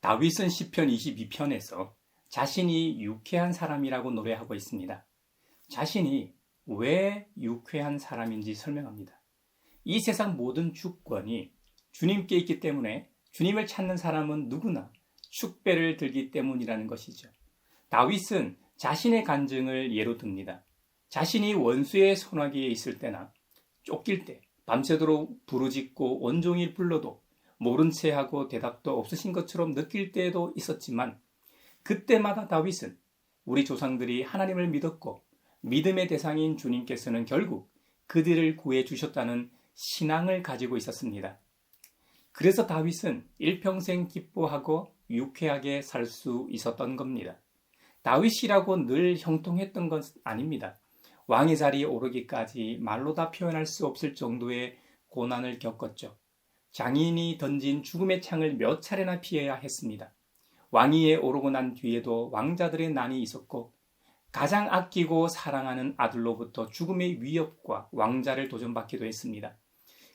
다윗은 시편 22편에서 자신이 유쾌한 사람이라고 노래하고 있습니다. 자신이 왜 유쾌한 사람인지 설명합니다. 이 세상 모든 주권이 주님께 있기 때문에 주님을 찾는 사람은 누구나 축배를 들기 때문이라는 것이죠. 다윗은 자신의 간증을 예로 듭니다. 자신이 원수의 손아귀에 있을 때나 쫓길 때 밤새도록 부르짖고 온종일 불러도 모른 채 하고 대답도 없으신 것처럼 느낄 때도 있었지만 그때마다 다윗은 우리 조상들이 하나님을 믿었고 믿음의 대상인 주님께서는 결국 그들을 구해 주셨다는 신앙을 가지고 있었습니다. 그래서 다윗은 일평생 기뻐하고 유쾌하게 살 수 있었던 겁니다. 다윗이라고 늘 형통했던 건 아닙니다. 왕의 자리에 오르기까지 말로 다 표현할 수 없을 정도의 고난을 겪었죠. 장인이 던진 죽음의 창을 몇 차례나 피해야 했습니다. 왕위에 오르고 난 뒤에도 왕자들의 난이 있었고 가장 아끼고 사랑하는 아들로부터 죽음의 위협과 왕자를 도전받기도 했습니다.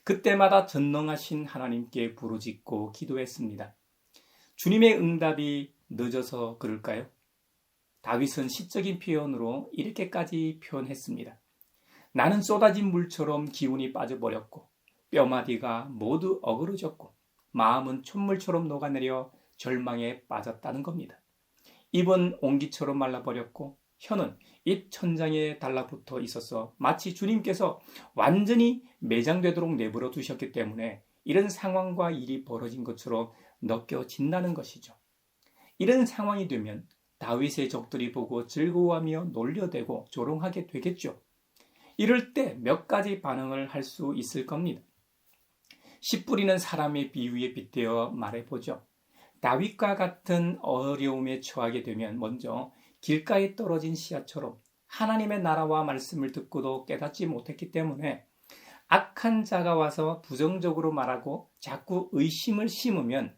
그때마다 전능하신 하나님께 부르짖고 기도했습니다. 주님의 응답이 늦어서 그럴까요? 다윗은 시적인 표현으로 이렇게까지 표현했습니다. 나는 쏟아진 물처럼 기운이 빠져버렸고 뼈마디가 모두 어그러졌고 마음은 촛물처럼 녹아내려 절망에 빠졌다는 겁니다. 입은 옹기처럼 말라버렸고 혀는 입 천장에 달라붙어 있어서 마치 주님께서 완전히 매장되도록 내버려 두셨기 때문에 이런 상황과 일이 벌어진 것처럼 느껴진다는 것이죠. 이런 상황이 되면 다윗의 적들이 보고 즐거워하며 놀려대고 조롱하게 되겠죠. 이럴 때 몇 가지 반응을 할 수 있을 겁니다. 씨 뿌리는 사람의 비유에 빗대어 말해보죠. 다윗과 같은 어려움에 처하게 되면 먼저 길가에 떨어진 씨앗처럼 하나님의 나라와 말씀을 듣고도 깨닫지 못했기 때문에 악한 자가 와서 부정적으로 말하고 자꾸 의심을 심으면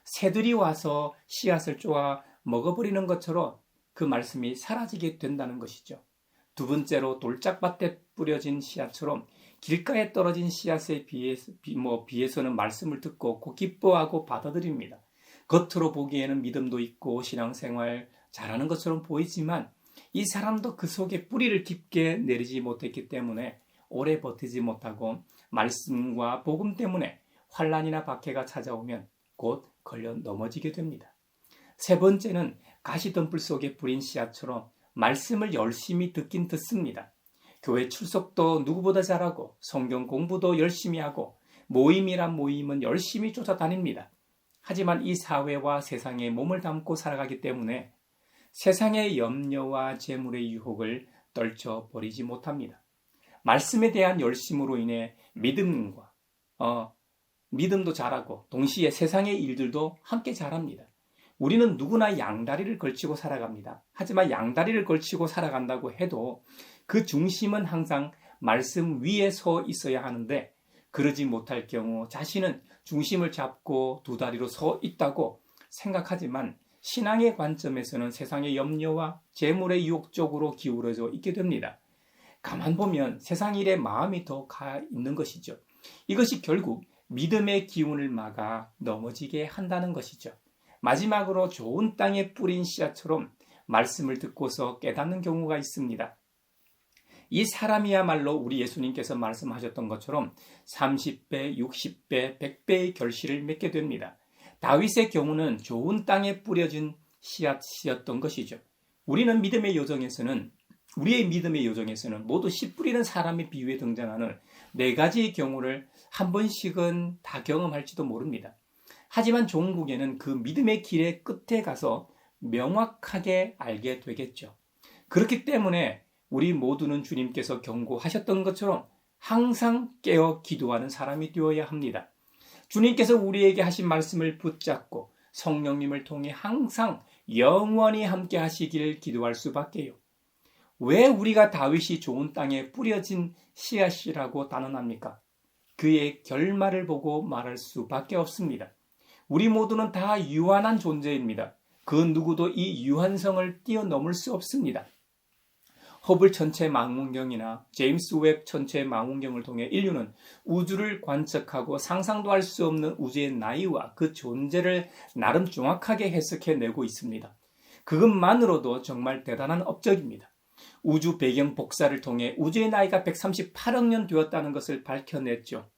새들이 와서 씨앗을 쪼아 먹어버리는 것처럼 그 말씀이 사라지게 된다는 것이죠. 두 번째로 돌짝밭에 뿌려진 씨앗처럼 길가에 떨어진 씨앗에 비해서는 말씀을 듣고 기뻐하고 받아들입니다. 겉으로 보기에는 믿음도 있고 신앙생활 잘하는 것처럼 보이지만 이 사람도 그 속에 뿌리를 깊게 내리지 못했기 때문에 오래 버티지 못하고 말씀과 복음 때문에 환난이나 박해가 찾아오면 곧 걸려 넘어지게 됩니다. 세 번째는 가시덤불 속에 뿌린 씨앗처럼 말씀을 열심히 듣긴 듣습니다. 교회 출석도 누구보다 잘하고 성경 공부도 열심히 하고 모임이란 모임은 열심히 쫓아다닙니다. 하지만 이 사회와 세상에 몸을 담고 살아가기 때문에 세상의 염려와 재물의 유혹을 떨쳐버리지 못합니다. 말씀에 대한 열심으로 인해 믿음도 잘하고 동시에 세상의 일들도 함께 잘합니다. 우리는 누구나 양다리를 걸치고 살아갑니다. 하지만 양다리를 걸치고 살아간다고 해도 그 중심은 항상 말씀 위에 서 있어야 하는데 그러지 못할 경우 자신은 중심을 잡고 두 다리로 서 있다고 생각하지만 신앙의 관점에서는 세상의 염려와 재물의 유혹 쪽으로 기울어져 있게 됩니다. 가만 보면 세상 일에 마음이 더 가 있는 것이죠. 이것이 결국 믿음의 기운을 막아 넘어지게 한다는 것이죠. 마지막으로 좋은 땅에 뿌린 씨앗처럼 말씀을 듣고서 깨닫는 경우가 있습니다. 이 사람이야말로 우리 예수님께서 말씀하셨던 것처럼 30배, 60배, 100배의 결실을 맺게 됩니다. 다윗의 경우는 좋은 땅에 뿌려진 씨앗이었던 것이죠. 우리의 믿음의 여정에서는 모두 씨 뿌리는 사람의 비유에 등장하는 네 가지의 경우를 한 번씩은 다 경험할지도 모릅니다. 하지만 종국에는 그 믿음의 길의 끝에 가서 명확하게 알게 되겠죠. 그렇기 때문에 우리 모두는 주님께서 경고하셨던 것처럼 항상 깨어 기도하는 사람이 되어야 합니다. 주님께서 우리에게 하신 말씀을 붙잡고 성령님을 통해 항상 영원히 함께 하시기를 기도할 수밖에요. 왜 우리가 다윗이 좋은 땅에 뿌려진 씨앗이라고 단언합니까? 그의 결말을 보고 말할 수밖에 없습니다. 우리 모두는 다 유한한 존재입니다. 그 누구도 이 유한성을 뛰어넘을 수 없습니다. 허블 천체 망원경이나 제임스 웹 천체 망원경을 통해 인류는 우주를 관측하고 상상도 할 수 없는 우주의 나이와 그 존재를 나름 정확하게 해석해내고 있습니다. 그것만으로도 정말 대단한 업적입니다. 우주 배경 복사를 통해 우주의 나이가 138억 년 되었다는 것을 밝혀냈죠.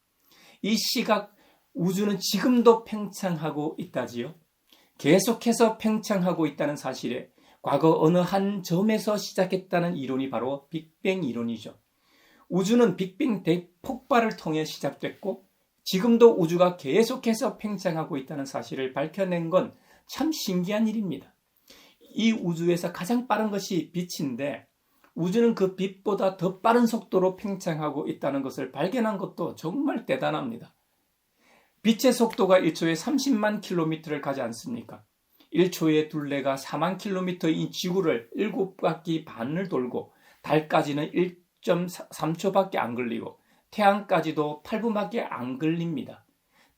이 시각 우주는 지금도 팽창하고 있다지요. 계속해서 팽창하고 있다는 사실에 과거 어느 한 점에서 시작했다는 이론이 바로 빅뱅 이론이죠. 우주는 빅뱅 대폭발을 통해 시작됐고 지금도 우주가 계속해서 팽창하고 있다는 사실을 밝혀낸 건 참 신기한 일입니다. 이 우주에서 가장 빠른 것이 빛인데 우주는 그 빛보다 더 빠른 속도로 팽창하고 있다는 것을 발견한 것도 정말 대단합니다. 빛의 속도가 1초에 30만 킬로미터를 가지 않습니까? 1초의 둘레가 4만 킬로미터인 지구를 7바퀴 반을 돌고 달까지는 1.3초밖에 안 걸리고 태양까지도 8분밖에 안 걸립니다.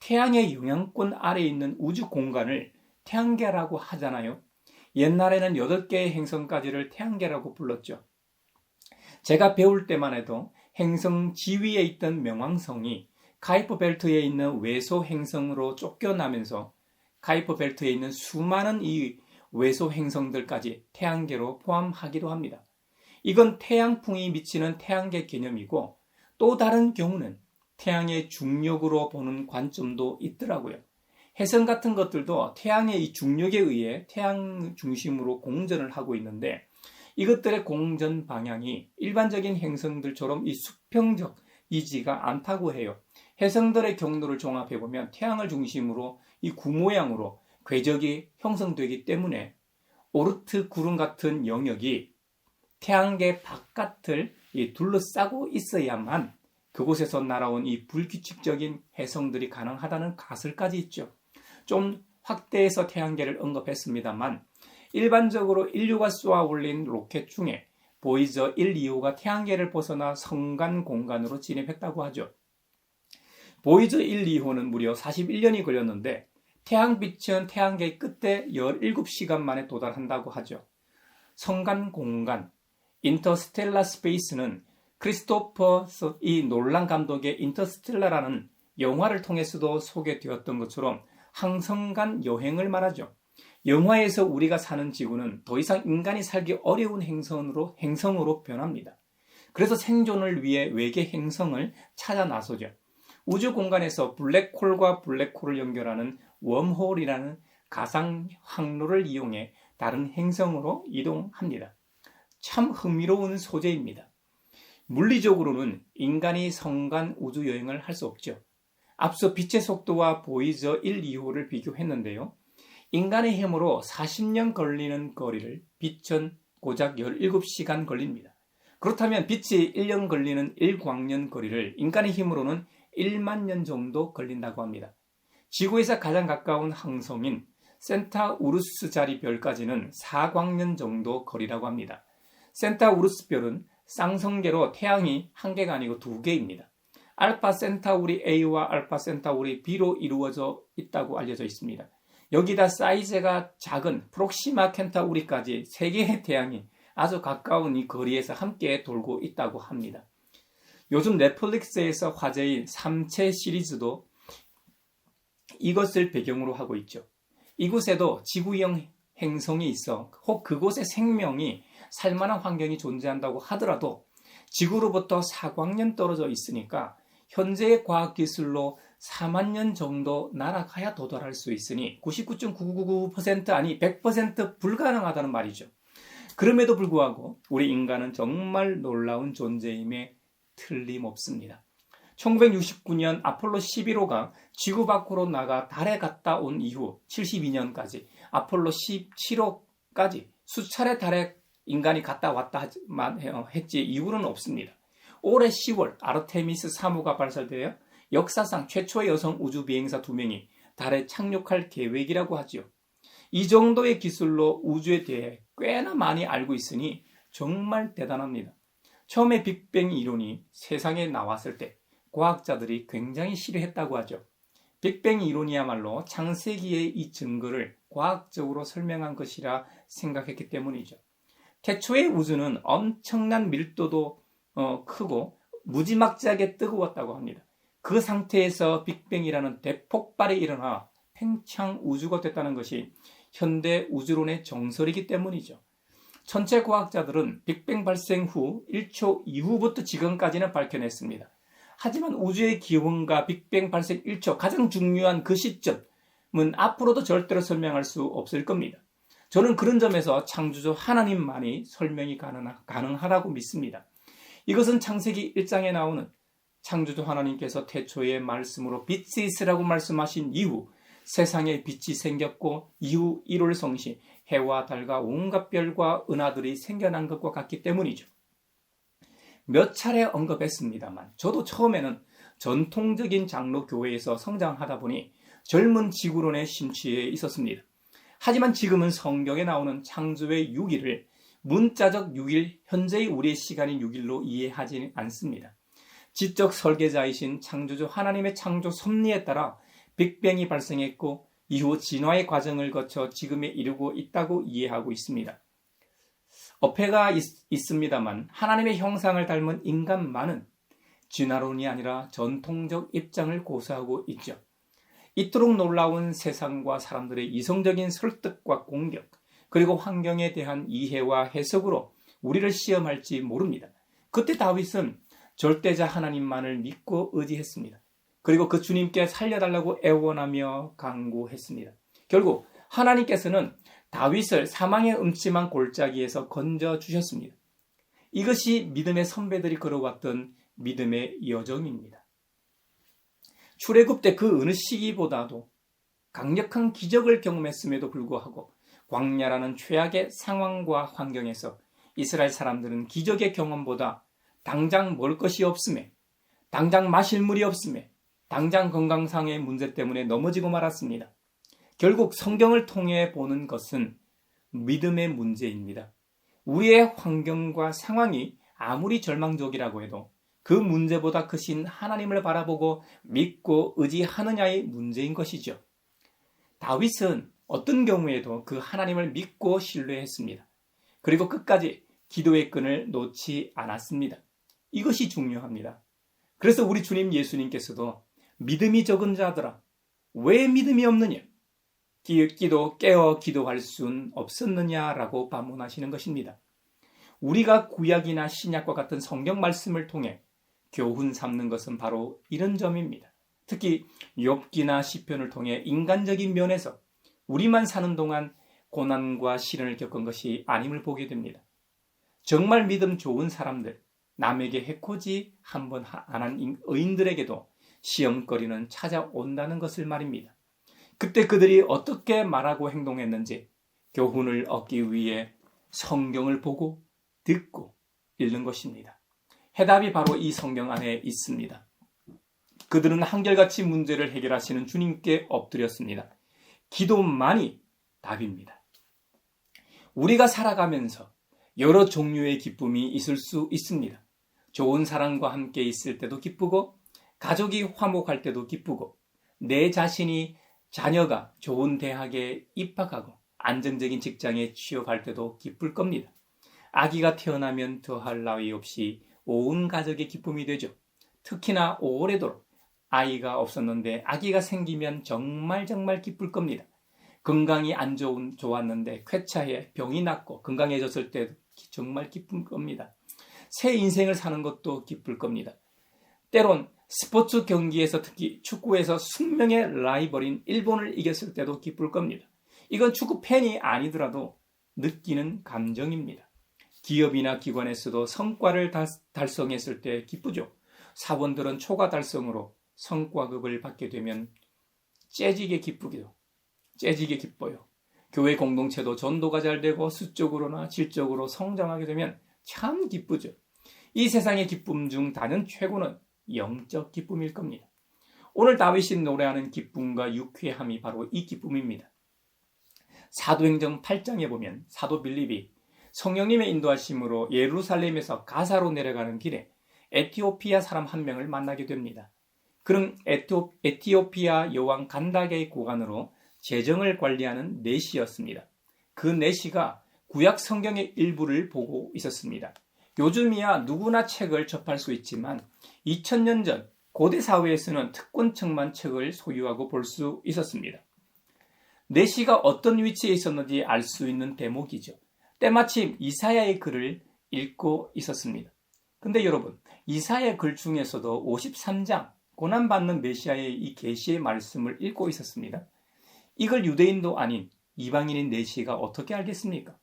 태양의 영향권 아래에 있는 우주 공간을 태양계라고 하잖아요. 옛날에는 8개의 행성까지를 태양계라고 불렀죠. 제가 배울 때만 해도 행성 지위에 있던 명왕성이 카이퍼 벨트에 있는 외소 행성으로 쫓겨나면서 카이퍼 벨트에 있는 수많은 이 외소 행성들까지 태양계로 포함하기도 합니다. 이건 태양풍이 미치는 태양계 개념이고 또 다른 경우는 태양의 중력으로 보는 관점도 있더라고요. 혜성 같은 것들도 태양의 이 중력에 의해 태양 중심으로 공전을 하고 있는데 이것들의 공전 방향이 일반적인 행성들처럼 이 수평적이지가 않다고 해요. 혜성들의 경로를 종합해보면 태양을 중심으로 이 구모양으로 궤적이 형성되기 때문에 오르트 구름 같은 영역이 태양계 바깥을 둘러싸고 있어야만 그곳에서 날아온 이 불규칙적인 혜성들이 가능하다는 가설까지 있죠. 좀 확대해서 태양계를 언급했습니다만 일반적으로 인류가 쏘아 올린 로켓 중에 보이저 1, 2호가 태양계를 벗어나 성간 공간으로 진입했다고 하죠. 보이저 1, 2호는 무려 41년이 걸렸는데 태양빛은 태양계 끝에 17시간 만에 도달한다고 하죠. 성간 공간, 인터스텔라 스페이스는 크리스토퍼 이 놀란 감독의 인터스텔라라는 영화를 통해서도 소개되었던 것처럼 항성간 여행을 말하죠. 영화에서 우리가 사는 지구는 더 이상 인간이 살기 어려운 행성으로 변합니다. 그래서 생존을 위해 외계 행성을 찾아 나서죠. 우주 공간에서 블랙홀과 블랙홀을 연결하는 웜홀이라는 가상 항로를 이용해 다른 행성으로 이동합니다. 참 흥미로운 소재입니다. 물리적으로는 인간이 성간 우주 여행을 할 수 없죠. 앞서 빛의 속도와 보이저 1, 2호를 비교했는데요. 인간의 힘으로 40년 걸리는 거리를 빛은 고작 17시간 걸립니다. 그렇다면 빛이 1년 걸리는 1광년 거리를 인간의 힘으로는 1만 년 정도 걸린다고 합니다. 지구에서 가장 가까운 항성인 센타우루스 자리 별까지는 4광년 정도 거리라고 합니다. 센타우루스 별은 쌍성계로 태양이 한 개가 아니고 두 개입니다. 알파 센타우리 A와 알파 센타우리 B로 이루어져 있다고 알려져 있습니다. 여기다 사이즈가 작은 프록시마 켄타우리까지 3개의 태양이 아주 가까운 이 거리에서 함께 돌고 있다고 합니다. 요즘 넷플릭스에서 화제인 삼체 시리즈도 이것을 배경으로 하고 있죠. 이곳에도 지구형 행성이 있어 혹 그곳에 생명이 살만한 환경이 존재한다고 하더라도 지구로부터 4광년 떨어져 있으니까 현재의 과학기술로 4만 년 정도 날아가야 도달할 수 있으니 99.999% 아니 100% 불가능하다는 말이죠. 그럼에도 불구하고 우리 인간은 정말 놀라운 존재임에 틀림없습니다. 1969년 아폴로 11호가 지구 밖으로 나가 달에 갔다 온 이후 72년까지 아폴로 17호까지 수차례 달에 인간이 갔다 왔다 했지 이후로는 없습니다. 올해 10월 아르테미스 3호가 발사되어 역사상 최초의 여성 우주 비행사 2명이 달에 착륙할 계획이라고 하죠. 이 정도의 기술로 우주에 대해 꽤나 많이 알고 있으니 정말 대단합니다. 처음에 빅뱅 이론이 세상에 나왔을 때 과학자들이 굉장히 싫어했다고 하죠. 빅뱅 이론이야말로 창세기의 이 증거를 과학적으로 설명한 것이라 생각했기 때문이죠. 태초의 우주는 엄청난 밀도도 크고 무지막지하게 뜨거웠다고 합니다. 그 상태에서 빅뱅이라는 대폭발이 일어나 팽창 우주가 됐다는 것이 현대 우주론의 정설이기 때문이죠. 천체 과학자들은 빅뱅 발생 후 1초 이후부터 지금까지는 밝혀냈습니다. 하지만 우주의 기원과 빅뱅 발생 1초 가장 중요한 그 시점은 앞으로도 절대로 설명할 수 없을 겁니다. 저는 그런 점에서 창조주 하나님만이 설명이 가능하다고 믿습니다. 이것은 창세기 1장에 나오는 창조주 하나님께서 태초의 말씀으로 빛이 있으라고 말씀하신 이후 세상에 빛이 생겼고 이후 1월 성시 해와 달과 온갖 별과 은하들이 생겨난 것과 같기 때문이죠. 몇 차례 언급했습니다만 저도 처음에는 전통적인 장로 교회에서 성장하다 보니 젊은 지구론에 심취해 있었습니다. 하지만 지금은 성경에 나오는 창조의 6일을 문자적 6일, 현재의 우리의 시간인 6일로 이해하지 않습니다. 지적 설계자이신 창조주 하나님의 창조 섭리에 따라 빅뱅이 발생했고 이후 진화의 과정을 거쳐 지금에 이르고 있다고 이해하고 있습니다. 어폐가 있습니다만 하나님의 형상을 닮은 인간만은 진화론이 아니라 전통적 입장을 고수하고 있죠. 이토록 놀라운 세상과 사람들의 이성적인 설득과 공격, 그리고 환경에 대한 이해와 해석으로 우리를 시험할지 모릅니다. 그때 다윗은 절대자 하나님만을 믿고 의지했습니다. 그리고 그 주님께 살려달라고 애원하며 간구했습니다. 결국 하나님께서는 다윗을 사망의 음침한 골짜기에서 건져주셨습니다. 이것이 믿음의 선배들이 걸어왔던 믿음의 여정입니다. 출애굽 때 그 어느 시기보다도 강력한 기적을 경험했음에도 불구하고 광야라는 최악의 상황과 환경에서 이스라엘 사람들은 기적의 경험보다 당장 먹을 것이 없음에, 당장 마실 물이 없음에, 당장 건강상의 문제 때문에 넘어지고 말았습니다. 결국 성경을 통해 보는 것은 믿음의 문제입니다. 우리의 환경과 상황이 아무리 절망적이라고 해도 그 문제보다 크신 하나님을 바라보고 믿고 의지하느냐의 문제인 것이죠. 다윗은 어떤 경우에도 그 하나님을 믿고 신뢰했습니다. 그리고 끝까지 기도의 끈을 놓지 않았습니다. 이것이 중요합니다. 그래서 우리 주님 예수님께서도 믿음이 적은 자들아 왜 믿음이 없느냐? 깨어 기도할 순 없었느냐라고 반문하시는 것입니다. 우리가 구약이나 신약과 같은 성경 말씀을 통해 교훈 삼는 것은 바로 이런 점입니다. 특히 욥기나 시편을 통해 인간적인 면에서 우리만 사는 동안 고난과 시련을 겪은 것이 아님을 보게 됩니다. 정말 믿음 좋은 사람들, 남에게 해코지 한 번 안 한 의인들에게도 시험거리는 찾아온다는 것을 말입니다. 그때 그들이 어떻게 말하고 행동했는지 교훈을 얻기 위해 성경을 보고 듣고 읽는 것입니다. 해답이 바로 이 성경 안에 있습니다. 그들은 한결같이 문제를 해결하시는 주님께 엎드렸습니다. 기도만이 답입니다. 우리가 살아가면서 여러 종류의 기쁨이 있을 수 있습니다. 좋은 사람과 함께 있을 때도 기쁘고, 가족이 화목할 때도 기쁘고, 내 자신이 자녀가 좋은 대학에 입학하고 안정적인 직장에 취업할 때도 기쁠 겁니다. 아기가 태어나면 더할 나위 없이 온 가족의 기쁨이 되죠. 특히나 오래도록 아이가 없었는데 아기가 생기면 정말 기쁠 겁니다. 건강이 안 좋았는데 쾌차해 병이 낫고 건강해졌을 때 정말 기쁠 겁니다. 새 인생을 사는 것도 기쁠 겁니다. 때론 스포츠 경기에서 특히 축구에서 숙명의 라이벌인 일본을 이겼을 때도 기쁠 겁니다. 이건 축구 팬이 아니더라도 느끼는 감정입니다. 기업이나 기관에서도 성과를 달성했을 때 기쁘죠. 사원들은 초과 달성으로 성과급을 받게 되면 째지게 기뻐요. 교회 공동체도 전도가 잘 되고 수적으로나 질적으로 성장하게 되면 참 기쁘죠. 이 세상의 기쁨 중 다른 최고는 영적 기쁨일 겁니다. 오늘 다윗이 노래하는 기쁨과 유쾌함이 바로 이 기쁨입니다. 사도행전 8장에 보면 사도 빌립이 성령님의 인도하심으로 예루살렘에서 가사로 내려가는 길에 에티오피아 사람 한 명을 만나게 됩니다. 그는 에티오피아 여왕 간다게의 고관으로 재정을 관리하는 내시였습니다. 그 내시가 구약 성경의 일부를 보고 있었습니다. 요즘이야 누구나 책을 접할 수 있지만 2000년 전 고대 사회에서는 특권층만 책을 소유하고 볼 수 있었습니다. 내시가 어떤 위치에 있었는지 알 수 있는 대목이죠. 때마침 이사야의 글을 읽고 있었습니다. 근데 여러분, 이사야 글 중에서도 53장 고난받는 메시아의 이 계시의 말씀을 읽고 있었습니다. 이걸 유대인도 아닌 이방인인 내시가 어떻게 알겠습니까?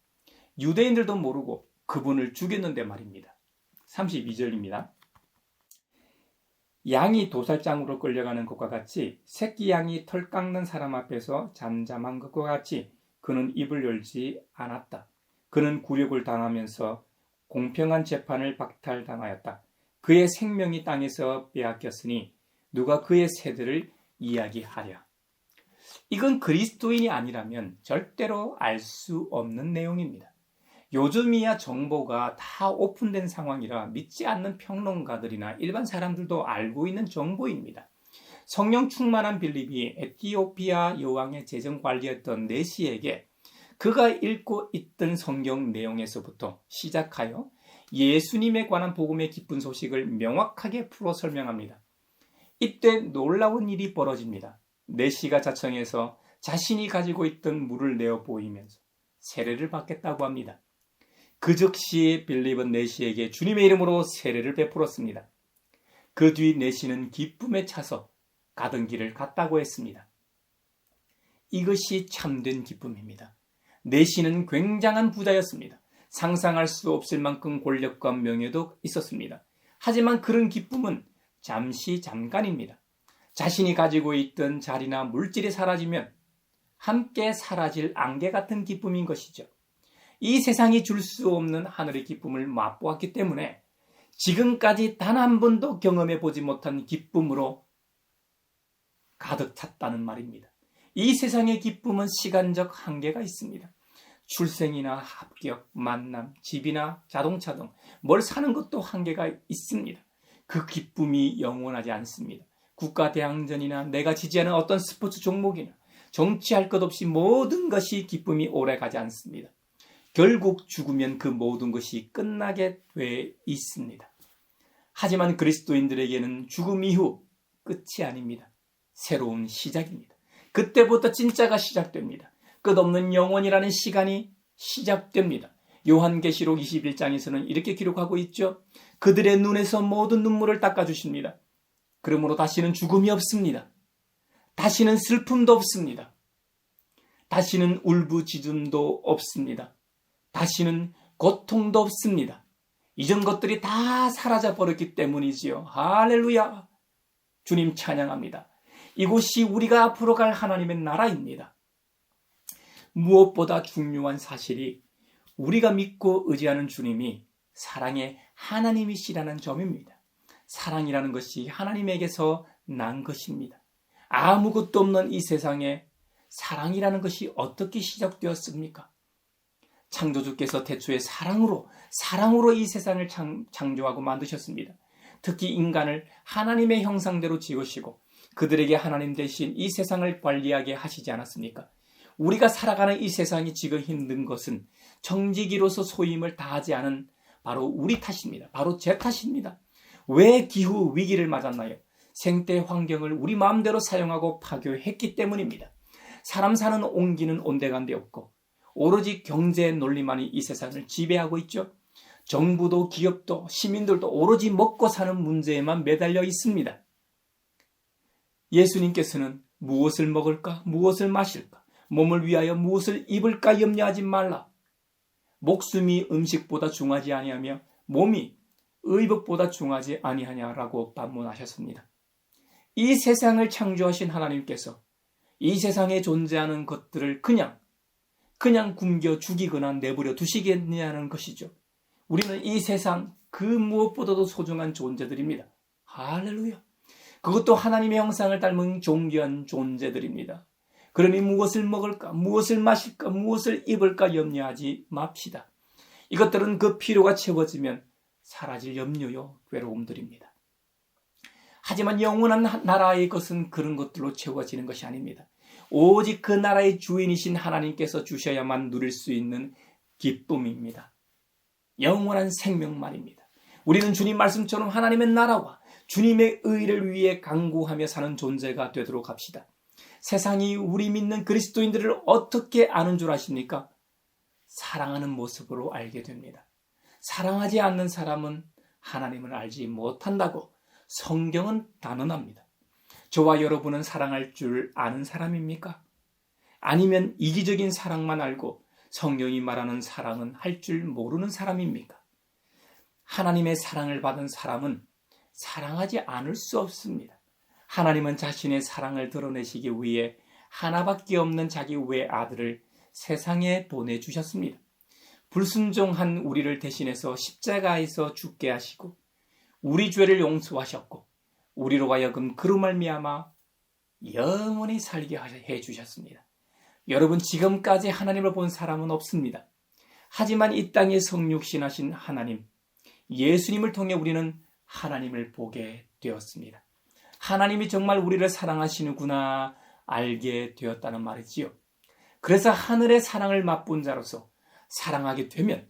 유대인들도 모르고 그분을 죽였는데 말입니다. 32절입니다. 양이 도살장으로 끌려가는 것과 같이 새끼 양이 털 깎는 사람 앞에서 잠잠한 것과 같이 그는 입을 열지 않았다. 그는 굴욕을 당하면서 공평한 재판을 박탈당하였다. 그의 생명이 땅에서 빼앗겼으니 누가 그의 세대를 이야기하랴. 이건 그리스도인이 아니라면 절대로 알 수 없는 내용입니다. 요즘이야 정보가 다 오픈된 상황이라 믿지 않는 평론가들이나 일반 사람들도 알고 있는 정보입니다. 성령 충만한 빌립이 에티오피아 여왕의 재정관리였던 내시에게 그가 읽고 있던 성경 내용에서부터 시작하여 예수님에 관한 복음의 기쁜 소식을 명확하게 풀어 설명합니다. 이때 놀라운 일이 벌어집니다. 내시가 자청해서 자신이 가지고 있던 물을 내어 보이면서 세례를 받겠다고 합니다. 그 즉시 빌립은 내시에게 주님의 이름으로 세례를 베풀었습니다. 그 뒤 내시는 기쁨에 차서 가던 길을 갔다고 했습니다. 이것이 참된 기쁨입니다. 내시는 굉장한 부자였습니다. 상상할 수 없을 만큼 권력과 명예도 있었습니다. 하지만 그런 기쁨은 잠시 잠깐입니다. 자신이 가지고 있던 자리나 물질이 사라지면 함께 사라질 안개 같은 기쁨인 것이죠. 이 세상이 줄 수 없는 하늘의 기쁨을 맛보았기 때문에 지금까지 단 한 번도 경험해 보지 못한 기쁨으로 가득 찼다는 말입니다. 이 세상의 기쁨은 시간적 한계가 있습니다. 출생이나 합격, 만남, 집이나 자동차 등 뭘 사는 것도 한계가 있습니다. 그 기쁨이 영원하지 않습니다. 국가대항전이나 내가 지지하는 어떤 스포츠 종목이나 정치할 것 없이 모든 것이 기쁨이 오래가지 않습니다. 결국 죽으면 그 모든 것이 끝나게 돼 있습니다. 하지만 그리스도인들에게는 죽음 이후 끝이 아닙니다. 새로운 시작입니다. 그때부터 진짜가 시작됩니다. 끝없는 영원이라는 시간이 시작됩니다. 요한계시록 21장에서는 이렇게 기록하고 있죠. 그들의 눈에서 모든 눈물을 닦아주십니다. 그러므로 다시는 죽음이 없습니다. 다시는 슬픔도 없습니다. 다시는 울부짖음도 없습니다. 다시는 고통도 없습니다. 이전 것들이 다 사라져 버렸기 때문이지요. 할렐루야. 주님 찬양합니다. 이곳이 우리가 앞으로 갈 하나님의 나라입니다. 무엇보다 중요한 사실이 우리가 믿고 의지하는 주님이 사랑의 하나님이시라는 점입니다. 사랑이라는 것이 하나님에게서 난 것입니다. 아무것도 없는 이 세상에 사랑이라는 것이 어떻게 시작되었습니까? 창조주께서 태초에 사랑으로 이 세상을 창조하고 만드셨습니다. 특히 인간을 하나님의 형상대로 지으시고 그들에게 하나님 대신 이 세상을 관리하게 하시지 않았습니까? 우리가 살아가는 이 세상이 지금 힘든 것은 정직이로서 소임을 다하지 않은 바로 우리 탓입니다. 바로 제 탓입니다. 왜 기후 위기를 맞았나요? 생태 환경을 우리 마음대로 사용하고 파괴했기 때문입니다. 사람 사는 온기는 온데간데 없고 오로지 경제 논리만이 이 세상을 지배하고 있죠. 정부도 기업도 시민들도 오로지 먹고 사는 문제에만 매달려 있습니다. 예수님께서는 무엇을 먹을까? 무엇을 마실까? 몸을 위하여 무엇을 입을까 염려하지 말라. 목숨이 음식보다 중하지 아니하며 몸이 의복보다 중하지 아니하냐라고 반문하셨습니다. 이 세상을 창조하신 하나님께서 이 세상에 존재하는 것들을 그냥 굶겨 죽이거나 내버려 두시겠냐는 것이죠. 우리는 이 세상 그 무엇보다도 소중한 존재들입니다. 할렐루야. 그것도 하나님의 형상을 닮은 존귀한 존재들입니다. 그러니 무엇을 먹을까, 무엇을 마실까, 무엇을 입을까 염려하지 맙시다. 이것들은 그 필요가 채워지면 사라질 염려요, 괴로움들입니다. 하지만 영원한 나라의 것은 그런 것들로 채워지는 것이 아닙니다. 오직 그 나라의 주인이신 하나님께서 주셔야만 누릴 수 있는 기쁨입니다. 영원한 생명 말입니다. 우리는 주님 말씀처럼 하나님의 나라와 주님의 의를 위해 간구하며 사는 존재가 되도록 합시다. 세상이 우리 믿는 그리스도인들을 어떻게 아는 줄 아십니까? 사랑하는 모습으로 알게 됩니다. 사랑하지 않는 사람은 하나님을 알지 못한다고 성경은 단언합니다. 저와 여러분은 사랑할 줄 아는 사람입니까? 아니면 이기적인 사랑만 알고 성경이 말하는 사랑은 할 줄 모르는 사람입니까? 하나님의 사랑을 받은 사람은 사랑하지 않을 수 없습니다. 하나님은 자신의 사랑을 드러내시기 위해 하나밖에 없는 자기 외아들을 세상에 보내주셨습니다. 불순종한 우리를 대신해서 십자가에서 죽게 하시고 우리 죄를 용서하셨고 우리로 하여금 그로 말미암아 영원히 살게 해주셨습니다. 여러분, 지금까지 하나님을 본 사람은 없습니다. 하지만 이 땅에 성육신하신 하나님, 예수님을 통해 우리는 하나님을 보게 되었습니다. 하나님이 정말 우리를 사랑하시는구나 알게 되었다는 말이지요. 그래서 하늘의 사랑을 맛본 자로서 사랑하게 되면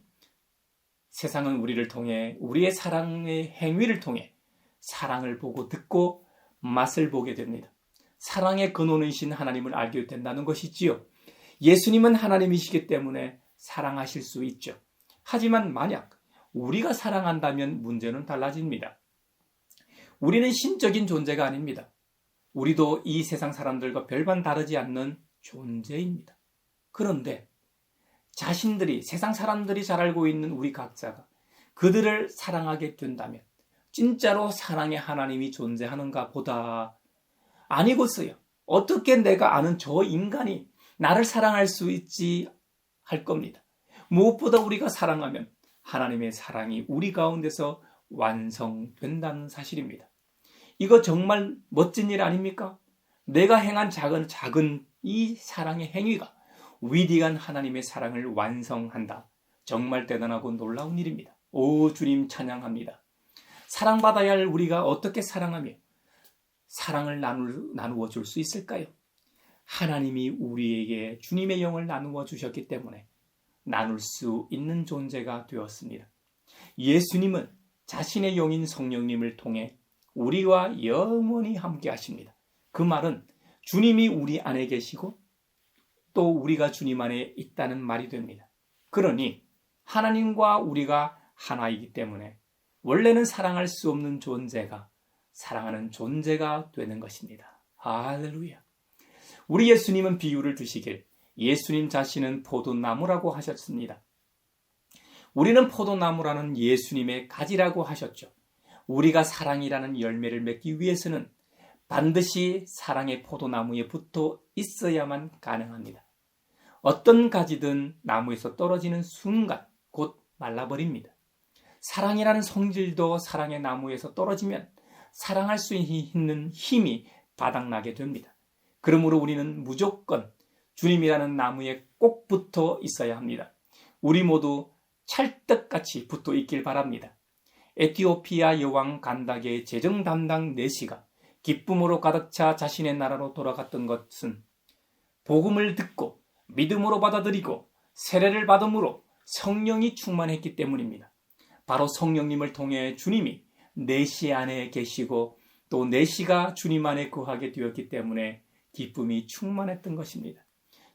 세상은 우리를 통해 우리의 사랑의 행위를 통해 사랑을 보고 듣고 맛을 보게 됩니다. 사랑의 근원이신 하나님을 알게 된다는 것이지요. 예수님은 하나님이시기 때문에 사랑하실 수 있죠. 하지만 만약 우리가 사랑한다면 문제는 달라집니다. 우리는 신적인 존재가 아닙니다. 우리도 이 세상 사람들과 별반 다르지 않는 존재입니다. 그런데 자신들이 세상 사람들이 잘 알고 있는 우리 각자가 그들을 사랑하게 된다면 진짜로 사랑의 하나님이 존재하는가 보다 아니고서야 어떻게 내가 아는 저 인간이 나를 사랑할 수 있지 할 겁니다. 무엇보다 우리가 사랑하면 하나님의 사랑이 우리 가운데서 완성된다는 사실입니다. 이거 정말 멋진 일 아닙니까? 내가 행한 작은 이 사랑의 행위가 위대한 하나님의 사랑을 완성한다. 정말 대단하고 놀라운 일입니다. 오, 주님 찬양합니다. 사랑받아야 할 우리가 어떻게 사랑하며 사랑을 나누어 줄 수 있을까요? 하나님이 우리에게 주님의 영을 나누어 주셨기 때문에 나눌 수 있는 존재가 되었습니다. 예수님은 자신의 영인 성령님을 통해 우리와 영원히 함께 하십니다. 그 말은 주님이 우리 안에 계시고 또 우리가 주님 안에 있다는 말이 됩니다. 그러니 하나님과 우리가 하나이기 때문에 원래는 사랑할 수 없는 존재가 사랑하는 존재가 되는 것입니다. 할렐루야. 우리 예수님은 비유를 드시길 예수님 자신은 포도나무라고 하셨습니다. 우리는 포도나무라는 예수님의 가지라고 하셨죠. 우리가 사랑이라는 열매를 맺기 위해서는 반드시 사랑의 포도나무에 붙어 있어야만 가능합니다. 어떤 가지든 나무에서 떨어지는 순간 곧 말라버립니다. 사랑이라는 성질도 사랑의 나무에서 떨어지면 사랑할 수 있는 힘이 바닥나게 됩니다. 그러므로 우리는 무조건 주님이라는 나무에 꼭 붙어 있어야 합니다. 우리 모두 찰떡같이 붙어 있길 바랍니다. 에티오피아 여왕 간다게의 재정 담당 내시가 기쁨으로 가득 차 자신의 나라로 돌아갔던 것은 복음을 듣고 믿음으로 받아들이고 세례를 받음으로 성령이 충만했기 때문입니다. 바로 성령님을 통해 주님이 내시 안에 계시고 또 내시가 주님 안에 거하게 되었기 때문에 기쁨이 충만했던 것입니다.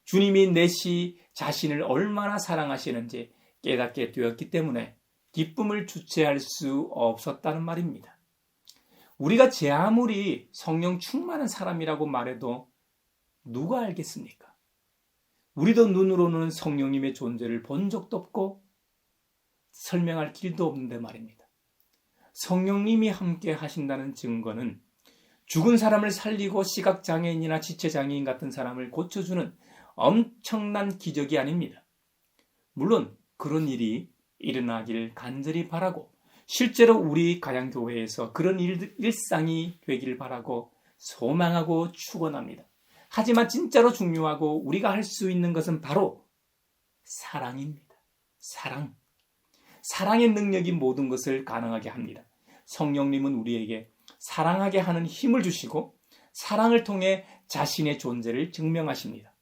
주님이 내시 자신을 얼마나 사랑하시는지 깨닫게 되었기 때문에 기쁨을 주체할 수 없었다는 말입니다. 우리가 제 아무리 성령 충만한 사람이라고 말해도 누가 알겠습니까? 우리도 눈으로는 성령님의 존재를 본 적도 없고 설명할 길도 없는데 말입니다. 성령님이 함께 하신다는 증거는 죽은 사람을 살리고 시각장애인이나 지체장애인 같은 사람을 고쳐주는 엄청난 기적이 아닙니다. 물론 그런 일이 일어나길 간절히 바라고 실제로 우리 가양교회에서 그런 일상이 되길 바라고 소망하고 축원합니다. 하지만 진짜로 중요하고 우리가 할 수 있는 것은 바로 사랑입니다. 사랑. 사랑의 능력이 모든 것을 가능하게 합니다. 성령님은 우리에게 사랑하게 하는 힘을 주시고 사랑을 통해 자신의 존재를 증명하십니다.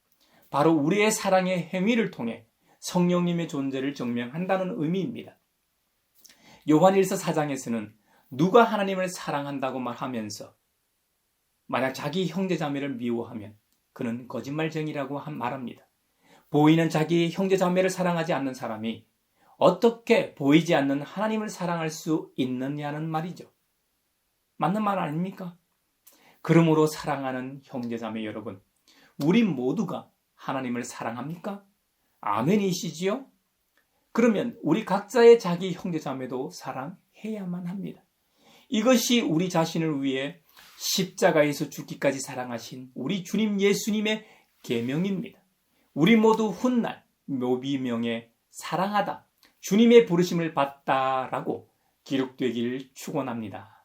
바로 우리의 사랑의 행위를 통해 성령님의 존재를 증명한다는 의미입니다. 요한일서 4장에서는 누가 하나님을 사랑한다고 말하면서 만약 자기 형제자매를 미워하면 그는 거짓말쟁이라고 말합니다. 보이는 자기 형제자매를 사랑하지 않는 사람이 어떻게 보이지 않는 하나님을 사랑할 수 있느냐는 말이죠. 맞는 말 아닙니까? 그러므로 사랑하는 형제자매 여러분, 우리 모두가 하나님을 사랑합니까? 아멘이시지요? 그러면 우리 각자의 자기 형제자매도 사랑해야만 합니다. 이것이 우리 자신을 위해 십자가에서 죽기까지 사랑하신 우리 주님 예수님의 계명입니다. 우리 모두 훗날 묘비명에 사랑하다, 주님의 부르심을 받다라고 기록되길 축원합니다.